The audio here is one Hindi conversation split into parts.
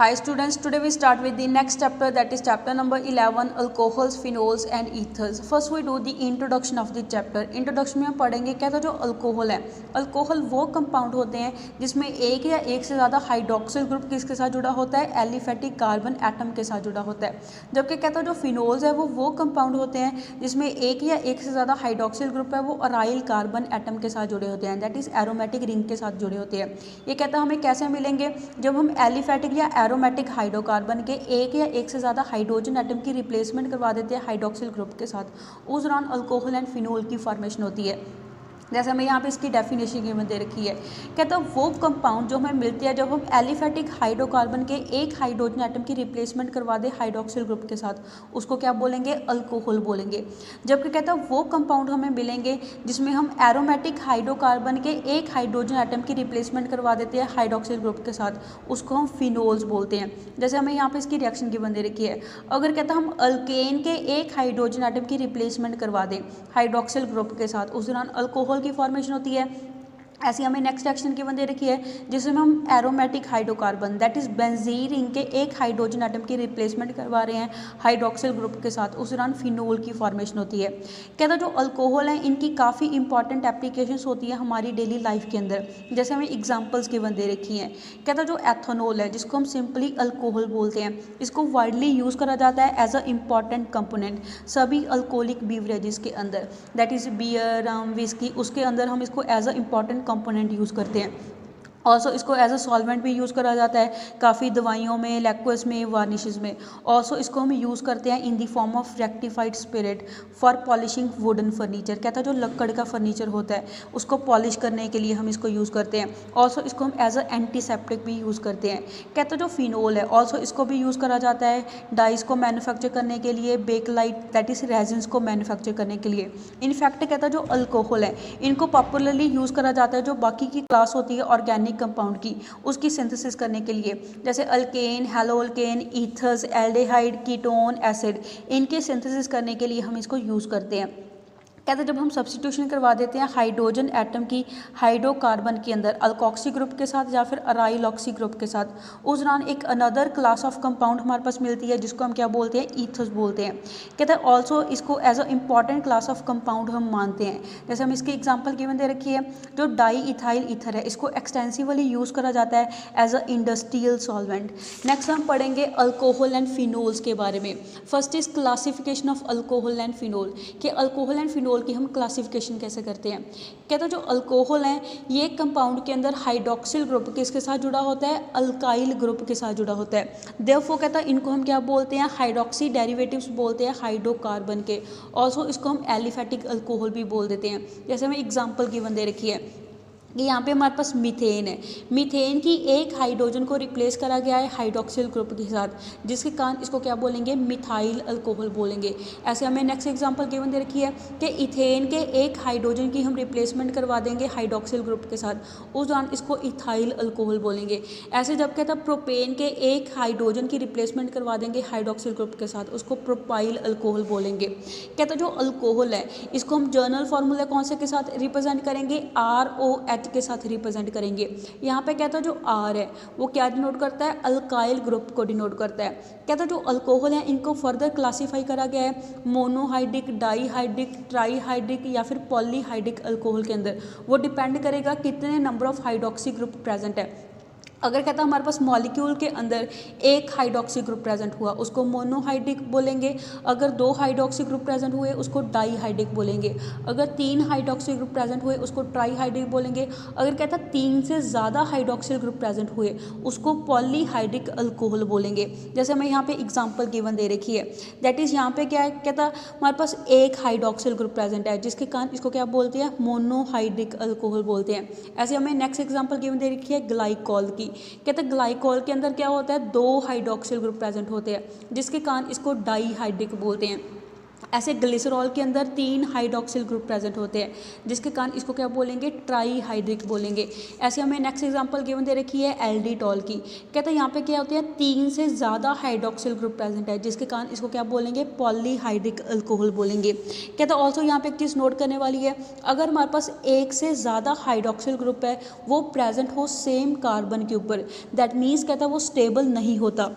Hi students, today we start with the next chapter, that is chapter number 11, alcohols, phenols and ethers. First we do the introduction of the chapter. Introduction में हम पढ़ेंगे क्या था जो अल्कोहल है। अल्कोहल वो कंपाउंड होते हैं जिसमें एक या एक से ज़्यादा हाइड्रोक्सिल ग्रुप किसके साथ जुड़ा होता है, एलिफेटिक कार्बन एटम के साथ जुड़ा होता है। जबकि क्या था जो फिनोल्स है वो कंपाउंड होते हैं जिसमें एक या एक से ज़्यादा हाइड्रोक्सिल ग्रुप है वो अराइल कार्बन एटम के साथ जुड़े होते हैं, दैट इज़ एरोमेटिक रिंग के साथ जुड़े होते हैं। ये कहता है हमें कैसे मिलेंगे, जब हम एलिफेटिक या एरोमेटिक हाइड्रोकार्बन के एक या एक से ज़्यादा हाइड्रोजन एटम की रिप्लेसमेंट करवा देते हैं हाइड्रोक्सिल ग्रुप के साथ, उस दौरान अल्कोहल एंड फिनोल की फॉर्मेशन होती है। जैसे हमें यहाँ पे इसकी डेफिनेशन गिवन दे रखी है, कहता है वो कंपाउंड जो हमें मिलती है जब हम एलिफेटिक हाइड्रोकार्बन के एक हाइड्रोजन एटम की रिप्लेसमेंट करवा दे हाइड्रोक्सिल ग्रुप के साथ, उसको क्या बोलेंगे, अल्कोहल बोलेंगे। जबकि कहता है वो कंपाउंड हमें मिलेंगे जिसमें हम एरोमेटिक हाइड्रोकार्बन के एक हाइड्रोजन एटम की रिप्लेसमेंट करवा देते हैं हाइड्रोक्सिल ग्रुप के साथ, उसको हम फिनोल्स बोलते हैं। जैसे हमें यहाँ पे इसकी रिएक्शन गिवन दे रखी है, अगर कहता हम अल्केन के एक हाइड्रोजन एटम की रिप्लेसमेंट करवा दें हाइड्रोक्सिल ग्रुप के साथ, उस दौरान अल्कोहल की फॉर्मेशन होती है। ऐसी हमें नेक्स्ट एक्शन की बंदे रखी है जिसमें हम aromatic hydrocarbon that is benzene ring के एक हाइड्रोजन एटम की रिप्लेसमेंट करवा रहे हैं हाइड्रोक्सिल ग्रुप के साथ, उस दौरान फिनोल की फॉर्मेशन होती है। कहता जो अल्कोहल हैं इनकी काफ़ी इंपॉर्टेंट एप्लीकेशंस होती है हमारी डेली लाइफ के अंदर। जैसे हमें एग्जांपल्स की बंदे रखी हैं, कहता जो एथेनॉल है जिसको हम सिंपली अल्कोहल बोलते हैं, इसको वाइडली यूज़ करा जाता है एज अ इम्पॉर्टेंट कंपोनेंट सभी अल्कोहलिक बीवरेजेस के अंदर, that is beer, rum, whisky, उसके अंदर हम इसको as a important component use करते हैं। ऑल्सो इसको एज अ सॉल्वेंट भी यूज़ करा जाता है काफ़ी दवाइयों में, लैक्वेस में, वार्निशेस में। ऑल्सो इसको हम यूज़ करते हैं in the form of rectified spirit for polishing wooden furniture. कहता है जो लक्कड़ का फर्नीचर होता है उसको पॉलिश करने के लिए हम इसको यूज़ करते हैं। ऑल्सो इसको हम एज अ एंटीसेप्टिक भी यूज़ करते हैं। कहता है जो फिनोल है ऑल्सो इसको भी यूज़ करा जाता है डाइस को मैन्युफैक्चर करने के लिए, बेकलाइट दैट इज़ रेजिन्स को मैन्युफैक्चर करने के लिए। इनफैक्ट कहता है जो अल्कोहल है इनको पॉपुलरली यूज़ करा जाता है जो बाकी की क्लास होती है ऑर्गेनिक कंपाउंड की, उसकी सिंथेसिस करने के लिए, जैसे alkane, haloalkane, ethers, aldehyde, ketone, acid, इनके सिंथेसिस करने के लिए हम इसको यूज़ करते हैं। कहते हैं जब हम सब्स्टिट्यूशन करवा देते हैं हाइड्रोजन एटम की हाइड्रोकार्बन के अंदर अल्कोक्सी ग्रुप के साथ या फिर अराइल ऑक्सी ग्रुप के साथ, उस दौरान एक अनदर क्लास ऑफ कंपाउंड हमारे पास मिलती है जिसको हम क्या बोलते हैं, ईथर्स बोलते हैं। कहते हैं ऑल्सो इसको as a important class of compound हम मानते हैं। जैसे हम इसकी एग्जाम्पल गिवन दे रखी है, जो डाई इथाइल ईथर है इसको एक्सटेंसिवली यूज़ करा जाता है as a industrial solvent. Next हम पढ़ेंगे अल्कोहल एंड फिनोल्स के बारे में। First is classification of alcohol and phenol, कि अल्कोहल एंड फिनोल की हम क्लासिफिकेशन कैसे करते हैं। कहते हैं जो अल्कोहल हैं ये कंपाउंड के अंदर हाइड्रोक्सिल ग्रुप किसके साथ जुड़ा होता है, अल्काइल ग्रुप के साथ जुड़ा होता है। देयरफॉर कहता है इनको हम क्या बोलते हैं, हाइड्रोक्सी डेरिवेटिव्स बोलते हैं हाइड्रोकार्बन के। ऑल्सो इसको हम एलिफेटिक अल्कोहल भी बोल देते हैं। जैसे हमें एग्जाम्पल गिवन दे रखी है कि यहाँ पे हमारे पास मीथेन है, मीथेन की एक हाइड्रोजन को रिप्लेस करा गया है हाइड्रोक्सिल ग्रुप के साथ, जिसके कारण इसको क्या बोलेंगे, मिथाइल अल्कोहल बोलेंगे। ऐसे हमें नेक्स्ट एग्जांपल गिवन दे रखी है कि इथेन के एक हाइड्रोजन की हम रिप्लेसमेंट करवा देंगे हाइड्रोक्सिल ग्रुप के साथ, उस दौरान इसको इथाइल अल्कोहल बोलेंगे। ऐसे जब कहता है प्रोपेन के एक हाइड्रोजन की रिप्लेसमेंट करवा देंगे हाइड्रोक्सिल ग्रुप के साथ, उसको प्रोपाइल अल्कोहल बोलेंगे। कहता जो अल्कोहल है इसको हम जर्नल फार्मूला कौन से के साथ रिप्रेजेंट करेंगे, ROH के साथ रिप्रेजेंट करेंगे। यहाँ पे कहता है जो R है वो क्या डिनोट करता है, अल्काइल ग्रुप को डिनोट करता है। कहता है जो अल्कोहल है इनको फर्दर क्लासीफाई करा गया है मोनोहाइड्रिक, डाईहाइड्रिक, ट्राईहाइड्रिक या फिर पॉलीहाइड्रिक अल्कोहल के अंदर। वो डिपेंड करेगा कितने number of hydroxy group present है। अगर कहता है हमारे पास मॉलिक्यूल के अंदर एक हाइड्रोक्सी ग्रुप प्रेजेंट हुआ उसको मोनोहाइड्रिक बोलेंगे, अगर 2 हाइड्रोक्सी ग्रुप प्रेजेंट हुए उसको डाईहाइड्रिक बोलेंगे, अगर 3 हाइड्रोक्सी ग्रुप प्रेजेंट हुए उसको ट्राईहाइड्रिक बोलेंगे, अगर कहता है 3 से ज़्यादा हाइड्रोक्सिल ग्रुप प्रेजेंट हुए उसको पॉलीहाइड्रिक अल्कोहल बोलेंगे। जैसे हमें यहाँ पे एग्जाम्पल गिवन दे रखी है, दैट इज़ यहाँ पे क्या है, कहता है हमारे पास एक हाइड्रोक्सिल ग्रुप प्रेजेंट है जिसके कारण इसको क्या बोलते हैं, मोनोहाइड्रिक अल्कोहल बोलते हैं। ऐसे हमें नेक्स्ट एग्जाम्पल गिवन दे रखी है ग्लाइकोल की, कहते हैं ग्लाइकोल के अंदर क्या होता है, 2 हाइड्रोक्सिल ग्रुप प्रेजेंट होते हैं जिसके कारण इसको डाईहाइड्रिक बोलते हैं। ऐसे ग्लिसरॉल के अंदर 3 हाइड्रोक्सिल ग्रुप प्रेजेंट होते हैं, जिसके कारण इसको क्या बोलेंगे, ट्राई हाइड्रिक बोलेंगे। ऐसे हमें नेक्स्ट एग्जांपल गिवन दे रखी है एल्डिटॉल की। कहते हैं यहाँ पे क्या होते हैं, 3 से ज़्यादा हाइड्रोक्सिल ग्रुप प्रेजेंट है, जिसके कारण इसको क्या बोलेंगे, पॉलीहाइड्रिक अल्कोहल बोलेंगे। कहते हैं ऑल्सो यहाँ पे एक चीज़ नोट करने वाली है, अगर हमारे पास 1 से ज़्यादा हाइड्रोक्सिल ग्रुप है वो प्रेजेंट हो सेम कार्बन के ऊपर, दैट मीन्स कहता है वो स्टेबल नहीं होता।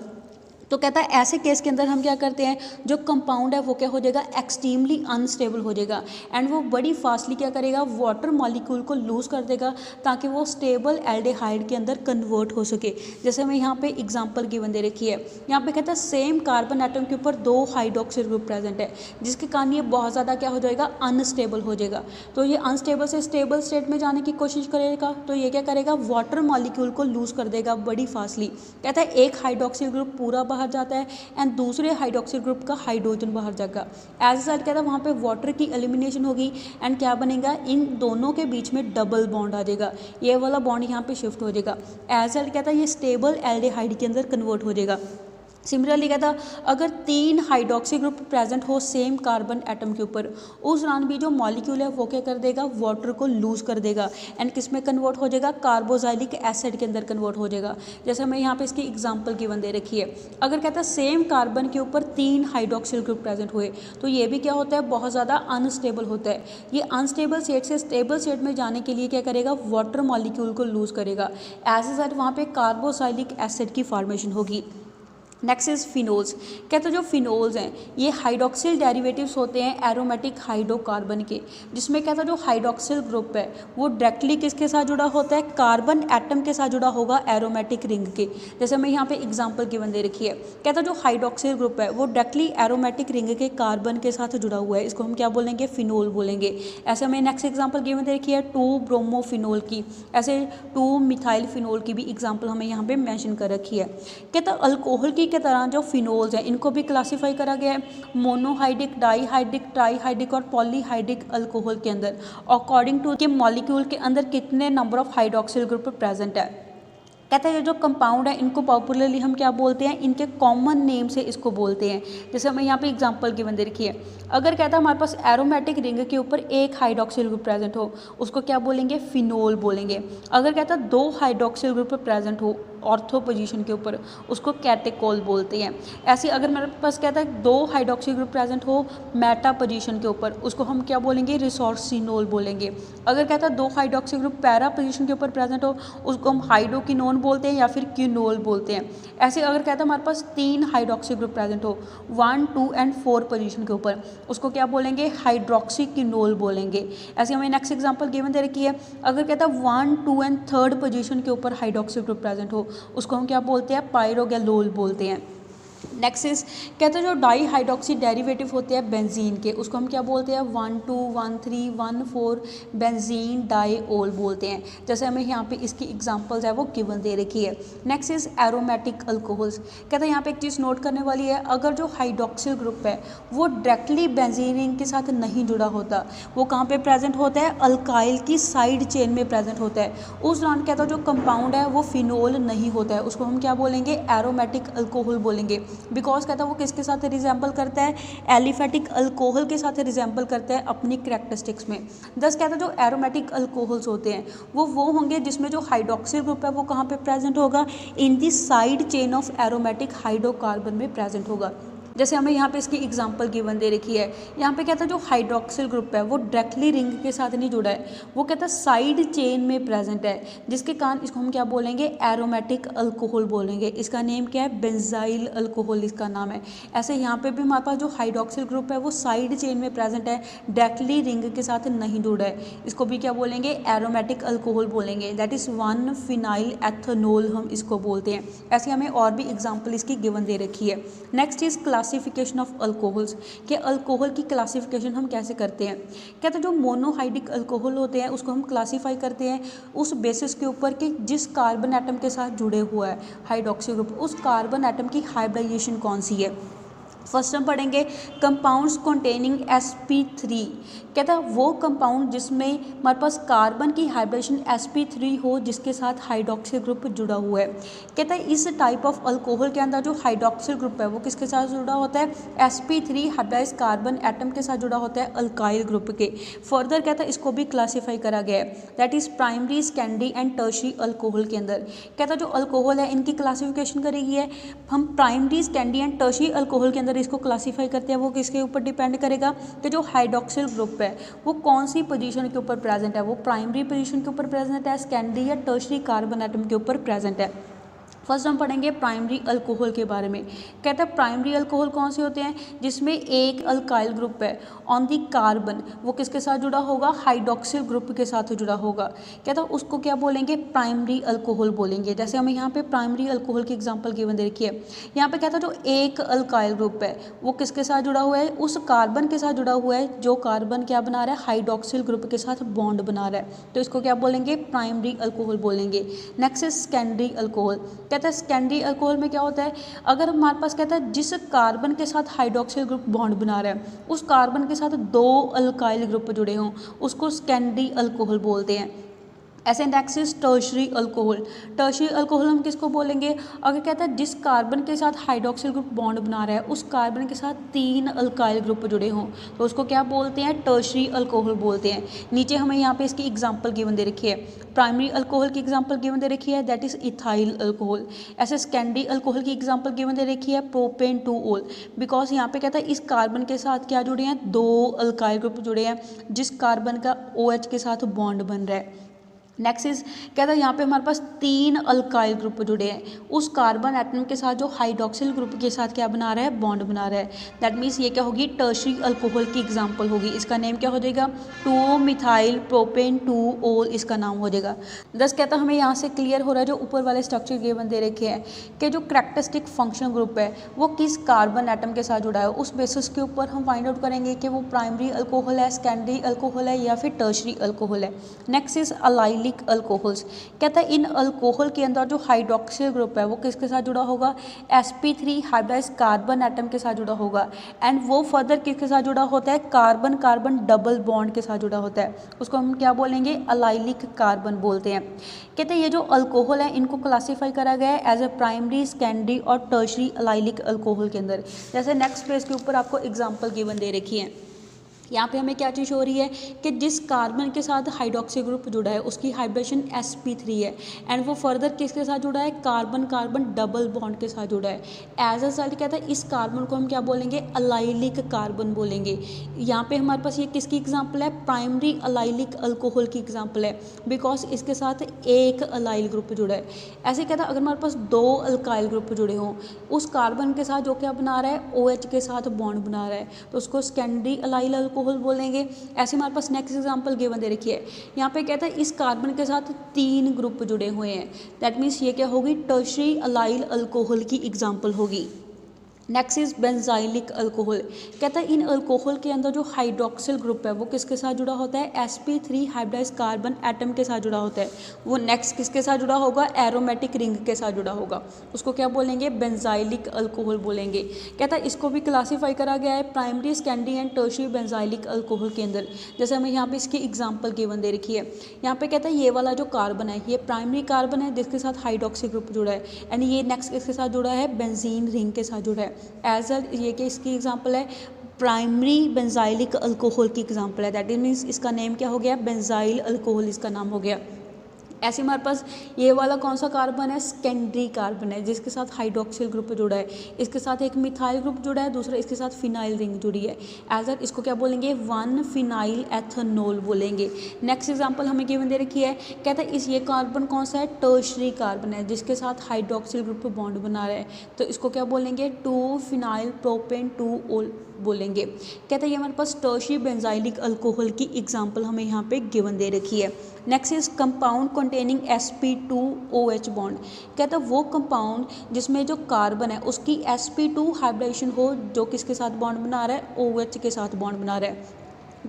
तो कहता है ऐसे केस के अंदर हम क्या करते हैं, जो कंपाउंड है वो क्या हो जाएगा, एक्सट्रीमली अनस्टेबल हो जाएगा एंड वो बड़ी फास्टली क्या करेगा, वाटर मॉलिक्यूल को लूज़ कर देगा ताकि वो स्टेबल एल्डिहाइड के अंदर कन्वर्ट हो सके। जैसे हमें यहाँ पे एग्जांपल गिवन दे रखी है, यहाँ पे कहता है सेम कार्बन एटम के ऊपर 2 हाइड्रोक्सिल ग्रुप प्रेजेंट है, जिसके कारण ये बहुत ज़्यादा क्या हो जाएगा, अनस्टेबल हो जाएगा। तो ये अनस्टेबल से स्टेबल स्टेट में जाने की कोशिश करेगा, तो ये क्या करेगा, वाटर मॉलिक्यूल को लूज़ कर देगा बड़ी फास्टली। कहता है एक हाइड्रोक्सिल ग्रुप पूरा बाहर जाता है एंड दूसरे हाइड्रोक्सिल ग्रुप का हाइड्रोजन बाहर जाएगा। एज ए कहता है वहाँ पे वाटर की एलिमिनेशन होगी एंड क्या बनेगा, इन दोनों के बीच में डबल बॉन्ड आ जाएगा, ये वाला बॉन्ड यहाँ पे शिफ्ट हो जाएगा। एज ए कहता है ये स्टेबल एल्डिहाइड के अंदर कन्वर्ट हो जाएगा। सिमिलरली कहता अगर 3 हाइड्रोक्सी ग्रुप प्रेजेंट हो सेम कार्बन एटम के ऊपर, उस दौरान भी जो मॉलिक्यूल है वो क्या कर देगा, वाटर को लूज़ कर देगा एंड किस में कन्वर्ट हो जाएगा, कार्बोक्सिलिक एसिड के अंदर कन्वर्ट हो जाएगा। जैसे हमें यहाँ पे इसकी एग्जांपल गिवन दे रखी है, अगर कहता है सेम कार्बन के ऊपर 3 हाइड्रोक्सिल ग्रुप प्रेजेंट हुए तो ये भी क्या होता है, बहुत ज़्यादा अनस्टेबल होता है। ये अनस्टेबल स्टेट से स्टेबल स्टेट में जाने के लिए क्या करेगा, वाटर मॉलिक्यूल को लूज़ करेगा। एज ए वहाँ पे कार्बोक्सिलिक एसिड की फॉर्मेशन होगी। Next is phenols. कहते हैं जो फिनोल्स हैं ये हाइड्रोक्सिल डेरिवेटिव्स होते हैं एरोमेटिक हाइड्रोकार्बन के, जिसमें कहता है जो हाइड्रोक्सिल ग्रुप है वो डायरेक्टली किसके साथ जुड़ा होता है, कार्बन एटम के साथ जुड़ा होगा एरोमेटिक रिंग के। जैसे हमें यहाँ पे एग्जांपल गिवन दे रखी है, कहता है जो हाइड्रोक्सिल ग्रुप है वो डायरेक्टली एरोमेटिक रिंग के कार्बन के साथ जुड़ा हुआ है, इसको हम क्या बोलेंगे, फिनोल बोलेंगे। ऐसे हमें नेक्स्ट एग्जाम्पल गिवन दे रखी है 2 ब्रोमोफिनोल की, ऐसे 2 मिथाइल फिनोल की भी एग्जाम्पल हमें यहाँ पे मैंशन कर रखी है। कहता है अल्कोहल की तरह जो फिनोल्स हैं इनको भी क्लासीफाई करा गया है मोनोहाइड्रिक, डाईहाइड्रिक, ट्राईहाइड्रिक और पॉलीहाइड्रिक अल्कोहल के अंदर अकॉर्डिंग टू के मॉलिक्यूल के अंदर कितने number of hydroxyl group present है। कहते हैं जो कंपाउंड है इनको पॉपुलरली हम क्या बोलते हैं, इनके कॉमन नेम से इसको बोलते हैं। जैसे हमें यहाँ पे एग्जांपल गिवन दे रखी है, अगर कहता है हमारे पास एरोमेटिक रिंग के ऊपर 1 हाइड्रोक्सिल ग्रुप प्रेजेंट हो उसको क्या बोलेंगे, फिनोल बोलेंगे। अगर कहता है 2 हाइड्रोक्सिल ग्रुप प्रेजेंट हो ऑर्थो पोजीशन के ऊपर उसको कैटेकोल बोलते हैं। ऐसे अगर मेरे पास कहता है 2 हाइड्रोक्सी ग्रुप प्रेजेंट हो मेटा पोजीशन के ऊपर उसको हम क्या बोलेंगे, रिसोर्सिनोल बोलेंगे। अगर कहता है 2 हाइड्रोक्सी ग्रुप पैरा पोजीशन के ऊपर प्रेजेंट हो उसको हम हाइड्रोकिनोन बोलते हैं या फिर क्यूनोल बोलते हैं। ऐसे अगर कहता है हमारे पास 3 हाइड्रोक्सी ग्रुप प्रेजेंट हो 1, 2 एंड 4 पोजीशन के ऊपर उसको क्या बोलेंगे, हाइड्रोक्सीकिनोल बोलेंगे। ऐसे हमें नेक्स्ट एग्जांपल गिवन दे रखी है, अगर कहता है 1, 2 एंड 3 पोजीशन के ऊपर हाइड्रोक्सी ग्रुप प्रेजेंट हो उसको हम क्या बोलते हैं, पायरोगैलोल बोलते हैं। नेक्स्ट इज कहते हैं जो डाई हाइड्रोक्सी डेरिवेटिव होते हैं बेंजीन के उसको हम क्या बोलते हैं, 1, 2, 1, 3, 1, 4 बेंजीन डाईओल बोलते हैं। जैसे हमें यहाँ पे इसकी एग्जांपल्स है वो गिवन दे रखी है। Next is aromatic alcohols. कहते हैं यहाँ पे एक चीज़ नोट करने वाली है, अगर जो हाइड्रोक्सिल ग्रुप है वो डायरेक्टली बेंजीन रिंग के साथ नहीं जुड़ा होता, वो कहाँ पे प्रेजेंट होता है, अल्काइल की साइड चेन में प्रेजेंट होता है, उस दौरान कहता है जो कंपाउंड है वो फिनोल नहीं होता है, उसको हम क्या बोलेंगे, एरोमेटिक अल्कोहल बोलेंगे। बिकॉज कहता है वो किसके साथ रिजेंबल करता है, एलिफेटिक अल्कोहल के साथ रिजेंबल करता है अपनी कैरेक्टरिस्टिक्स में। दस कहता है जो एरोमेटिक अल्कोहल्स होते हैं वो होंगे जिसमें जो हाइड्रोक्सिल ग्रुप है वो कहाँ पे प्रेजेंट होगा, in the side chain of aromatic hydrocarbon में प्रेजेंट होगा। जैसे हमें यहाँ पे इसकी एग्जांपल गिवन दे रखी है, यहाँ पे कहता है जो हाइड्रोक्सिल ग्रुप है वो डायरेक्टली रिंग के साथ नहीं जुड़ा है, वो कहता है साइड चेन में प्रेजेंट है, जिसके कारण इसको हम क्या बोलेंगे, एरोमेटिक अल्कोहल बोलेंगे। इसका नेम क्या है, बेंजाइल अल्कोहल इसका नाम है। ऐसे यहाँ पे भी हमारे पास जो हाइड्रोक्सिल ग्रुप है वो साइड चेन में प्रेजेंट है, डायरेक्टली रिंग के साथ नहीं जुड़ा है, इसको भी क्या बोलेंगे, एरोमेटिक अल्कोहल बोलेंगे। दैट इज़ 1 फिनाइल एथेनॉल हम इसको बोलते हैं। ऐसे हमें और भी एग्जाम्पल इसकी गिवन दे रखी है। Next is classification of alcohols, कि अल्कोहल की क्लासिफिकेशन हम कैसे करते हैं। कहते हैं जो मोनोहाइड्रिक अल्कोहल होते हैं उसको हम क्लासीफाई करते हैं उस बेसिस के ऊपर कि जिस कार्बन एटम के साथ जुड़े हुआ है हाइड्रोक्सी ग्रुप, उस कार्बन एटम की हाइब्रिडाइजेशन कौन सी है। फर्स्ट हम पढ़ेंगे कंपाउंड्स कंटेनिंग sp3। कहता है वो कंपाउंड जिसमें हमारे पास कार्बन की हाइब्रिडेशन sp3 हो जिसके साथ हाइड्रोक्सिल ग्रुप जुड़ा हुआ है। कहता है इस टाइप ऑफ अल्कोहल के अंदर जो हाइड्रोक्सिल ग्रुप है वो किसके साथ जुड़ा होता है, sp3 हाइब्रिडाइज्ड कार्बन एटम के साथ जुड़ा होता है अल्काइल ग्रुप के। फर्दर कहता है इसको भी क्लासीफाई करा गया है, that is primary, secondary and tertiary alcohol के अंदर। कहता है जो अल्कोहल है इनकी क्लासिफिकेशन करी गई है, हम primary, secondary and tertiary alcohol के अंदर इसको क्लासीफाई करते हैं। वो किसके ऊपर डिपेंड करेगा कि जो हाइड्रोक्सिल ग्रुप है वो कौन सी पोजीशन के ऊपर प्रेजेंट है, वो प्राइमरी पोजीशन के ऊपर प्रेजेंट है, सेकेंडरी या टर्शियरी कार्बन एटम के ऊपर प्रेजेंट है। फर्स्ट हम पढ़ेंगे प्राइमरी अल्कोहल के बारे में। कहता है प्राइमरी अल्कोहल कौन से होते हैं, जिसमें एक अल्काइल ग्रुप है ऑन दी कार्बन, वो किसके साथ जुड़ा होगा, हाइड्रोक्सिल ग्रुप के साथ जुड़ा होगा। कहता है उसको क्या बोलेंगे, प्राइमरी अल्कोहल बोलेंगे। जैसे हमें यहाँ पे प्राइमरी अल्कोहल की एग्जांपल गिवन दे रखी है। यहाँ पे कहता है जो एक अल्काइल ग्रुप है वो किसके साथ जुड़ा हुआ है, उस कार्बन के साथ जुड़ा हुआ है जो कार्बन क्या बना रहा है, हाइड्रोक्सिल ग्रुप के साथ बॉन्ड बना रहा है, तो इसको क्या बोलेंगे, प्राइमरी अल्कोहल बोलेंगे। Next is secondary alcohol. कहता है सेकेंडरी अल्कोहल में क्या होता है, अगर हमारे पास कहता है जिस कार्बन के साथ हाइड्रोक्सिल ग्रुप बॉन्ड बना रहा है उस कार्बन के साथ दो अल्काइल ग्रुप जुड़े हों उसको सेकेंडरी अल्कोहल बोलते हैं। ऐसे next is tertiary alcohol. Tertiary alcohol हम किसको बोलेंगे, अगर कहता है जिस कार्बन के साथ हाइड्रोक्सिल ग्रुप बॉन्ड बना रहा है उस कार्बन के साथ तीन अल्काइल ग्रुप जुड़े हों तो उसको क्या बोलते हैं, टर्शियरी अल्कोहल बोलते हैं। नीचे हमें यहाँ पे इसकी एग्जांपल गिवन दे रखी है, प्राइमरी अल्कोहल की एग्जांपल गिवन दे रखी है, दैट इज इथाइल अल्कोहल। ऐसे सेकेंडरी अल्कोहल की एग्जांपल गिवन दे रखी है, प्रोपेन 2-ओल, बिकॉज यहाँ पे कहता है इस कार्बन के साथ क्या जुड़े हैं, दो अल्काइल ग्रुप जुड़े हैं जिस कार्बन का OH के साथ बॉन्ड बन रहा है। नेक्स्ट इज कहता है यहाँ पे हमारे पास तीन अल्काइल ग्रुप जुड़े हैं उस कार्बन एटम के साथ जो हाइड्रोक्सिल ग्रुप के साथ क्या बना रहा है, बॉन्ड बना रहा है। दैट मीन्स ये क्या होगी, टर्शियरी अल्कोहल की एग्जांपल होगी। इसका नेम क्या हो जाएगा, 2-मिथाइल प्रोपेन 2-ओल इसका नाम हो जाएगा। दस कहता है हमें यहाँ से क्लियर हो रहा है जो ऊपर वाले स्ट्रक्चर गिवन दे रखे हैं कि जो करैक्टरिस्टिक फंक्शन ग्रुप है वो किस कार्बन एटम के साथ जुड़ा है, उस बेसिस के ऊपर हम फाइंड आउट करेंगे कि वो प्राइमरी अल्कोहल है, सेकेंडरी अल्कोहल है या फिर टर्शियरी अल्कोहल है। Next is allylic alcohols. कहता है इन अल्कोहल के अंदर जो हाइड्रोक्सिल ग्रुप है वो किसके साथ जुड़ा होगा, sp3 हाइब्रिडाइज्ड कार्बन एटम के साथ जुड़ा होगा एंड वो फर्दर किसके साथ जुड़ा होता है, कार्बन कार्बन डबल बॉन्ड के साथ जुड़ा होता है, उसको हम क्या बोलेंगे, अलाइलिक कार्बन बोलते हैं। कहते हैं ये जो अल्कोहल है इनको क्लासीफाई करा गया है एज ए प्राइमरी, सेकेंडरी और टर्शियरी अलाइलिक अल्कोहल के अंदर। जैसे नेक्स्ट पेज के ऊपर आपको एग्जाम्पल गिवन दे रखी है, यहाँ पे हमें क्या चीज़ हो रही है कि जिस कार्बन के साथ हाइड्रोक्सी ग्रुप जुड़ा है उसकी हाइब्रिडेशन sp3 है एंड वो फर्दर किसके साथ जुड़ा है, कार्बन कार्बन डबल बॉन्ड के साथ जुड़ा है। एज अ रिजल्ट कहता है इस कार्बन को हम क्या बोलेंगे, अलाइलिक कार्बन बोलेंगे। यहाँ पे हमारे पास ये किसकी एग्जांपल है, प्राइमरी अलाइलिक अल्कोहल की एग्जांपल है बिकॉज इसके साथ एक अलाइल ग्रुप जुड़ा है। ऐसे कहता है अगर हमारे पास दो अल्काइल ग्रुप जुड़े हों उस कार्बन के साथ जो क्या बना रहा है, OH के साथ बॉन्ड बना रहा है तो उसको सेकेंडरी अलाइल अल्कोहल बोलेंगे। ऐसे हमारे पास नेक्स्ट एग्जांपल गिवन दे रखी है, यहाँ पे कहता है इस कार्बन के साथ तीन ग्रुप जुड़े हुए हैं, दैट मीन्स ये क्या होगी, टर्शियरी अलाइल अल्कोहल की एग्जांपल होगी। Next is benzylic alcohol. कहता है इन अल्कोहल के अंदर जो हाइड्रोक्सिल ग्रुप है वो किसके साथ जुड़ा होता है, sp3 हाइब्रिडाइज्ड कार्बन एटम के साथ जुड़ा होता है। वो नेक्स्ट किसके साथ जुड़ा होगा, एरोमेटिक रिंग के साथ जुड़ा होगा, उसको क्या बोलेंगे, बेंजाइलिक अल्कोहल बोलेंगे। कहता है इसको भी क्लासीफाई करा गया है primary, secondary and tertiary benzylic alcohol के अंदर। जैसे हमें यहाँ पे इसकी एग्जाम्पल गिवन दे रखी है, यहाँ पे कहता है ये वाला जो कार्बन है ये प्राइमरी कार्बन है जिसके साथ हाइड्रोक्सी ग्रुप जुड़ा है एंड ये नेक्स्ट किसके साथ जुड़ा है, बेंजीन रिंग के साथ जुड़ा है। एज ये कि इसकी एग्जांपल है प्राइमरी बेंजाइलिक अल्कोहल की एग्जांपल है, दैट मीन्स इसका नेम क्या हो गया, बेंजाइल अल्कोहल इसका नाम हो गया। ऐसे हमारे पास ये वाला कौन सा कार्बन है, सेकेंडरी कार्बन है जिसके साथ हाइड्रोक्सिल ग्रुप जुड़ा है, इसके साथ एक मिथाइल ग्रुप जुड़ा है, दूसरा इसके साथ फिनाइल रिंग जुड़ी है। एज इसको क्या बोलेंगे, 1-फिनाइल एथेनॉल बोलेंगे। नेक्स्ट एग्जांपल हमें गिवन दे रखी है, कहता है इस ये कार्बन कौन सा है, टर्शियरी कार्बन है जिसके साथ हाइड्रोक्सिल ग्रुप बॉन्ड बना रहा है तो इसको क्या बोलेंगे, 2-फिनाइल प्रोपेन 2-ओल बोलेंगे। कहता है ये हमारे पास टर्शियरी बेंजाइलिक अल्कोहल की एग्जांपल हमें यहाँ पे गिवन दे रखी है। Next is compound containing sp2OH bond. कहता है वो कंपाउंड जिसमें जो कार्बन है उसकी sp2 हाइब्रिडेशन हो जो किसके साथ बॉन्ड बना रहा है, OH के साथ बॉन्ड बना रहा है।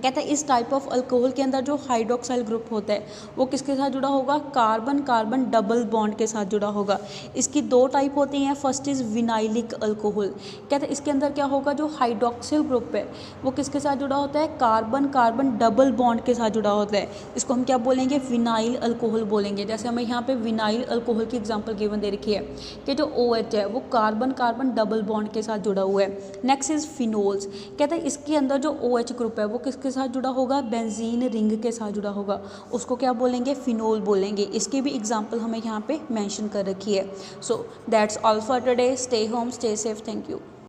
कहता है इस टाइप ऑफ अल्कोहल के अंदर जो हाइड्रोक्साइल ग्रुप होता है वो किसके साथ जुड़ा होगा, कार्बन कार्बन डबल बॉन्ड के साथ जुड़ा होगा। इसकी दो टाइप होती हैं, फर्स्ट इज़ विनाइलिक अल्कोहल। कहते हैं इसके अंदर क्या होगा, जो हाइड्रोक्सिल ग्रुप है वो किसके साथ जुड़ा होता है, कार्बन कार्बन डबल बॉन्ड के साथ जुड़ा होता है। इसको हम क्या बोलेंगे, विनाइल अल्कोहल बोलेंगे। जैसे हमें यहाँ पे विनाइल अल्कोहल की एग्जांपल गिवन दे रखी है कि जो OH है वो कार्बन कार्बन डबल बॉन्ड के साथ जुड़ा हुआ है। Next is phenols. कहते हैं इसके अंदर जो OH ग्रुप है वो किसके साथ जुड़ा होगा, बेंजीन रिंग के साथ जुड़ा होगा, उसको क्या बोलेंगे, फिनोल बोलेंगे। इसकी भी एग्जांपल हमें यहाँ पे मेंशन कर रखी है। So that's all for today. Stay home, stay safe, thank you.